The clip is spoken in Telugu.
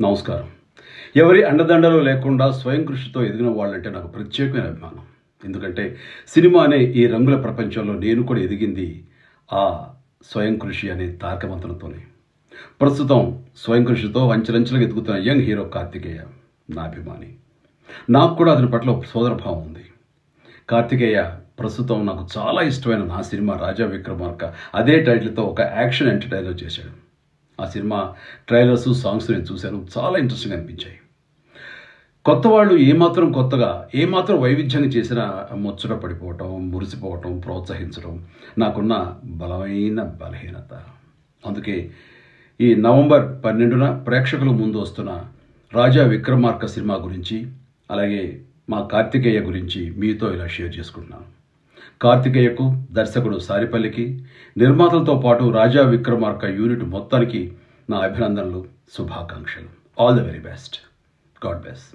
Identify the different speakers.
Speaker 1: నమస్కారం. ఎవరి అండదండలు లేకుండా స్వయం కృషితో ఎదిగిన వాళ్ళంటే నాకు ప్రత్యేకమైన అభిమానం. ఎందుకంటే సినిమా అనే ఈ రంగుల ప్రపంచంలో నేను కూడా ఎదిగింది ఆ స్వయం కృషి అనే తారకమంత్రంతోనే. ప్రస్తుతం స్వయం కృషితో అంచెలంచెలుగా ఎదుగుతున్న యంగ్ హీరో కార్తికేయ నా అభిమాని. నాకు కూడా అతని పట్ల ఒక సోదరభావం ఉంది. కార్తికేయ ప్రస్తుతం నాకు చాలా ఇష్టమైన నా సినిమా రాజా విక్రమార్క అదే టైటిల్తో ఒక యాక్షన్ ఎంటర్టైనర్ చేశాడు. ఆ సినిమా ట్రైలర్స్, సాంగ్స్ నేను చూశాను. చాలా ఇంట్రెస్టింగ్ అనిపించాయి. కొత్త వాళ్ళు ఏమాత్రం కొత్తగా ఏమాత్రం వైవిధ్యంగా చేసినా ముచ్చట పడిపోవటం, మురిసిపోవటం, ప్రోత్సహించడం నాకున్న బలమైన బలహీనత. అందుకే ఈ నవంబర్ 12న ప్రేక్షకుల ముందు వస్తున్న రాజా విక్రమార్క సినిమా గురించి, అలాగే మా కార్తికేయ గురించి మీతో ఇలా షేర్ చేసుకుంటున్నాను. కార్తికేయకు, దర్శకుడు సారిపల్లికి, నిర్మాతలతో పాటు రాజా విక్రమార్క యూనిట్ మొత్తానికి నా అభినందనలు, శుభాకాంక్షలు. All the very best. God bless.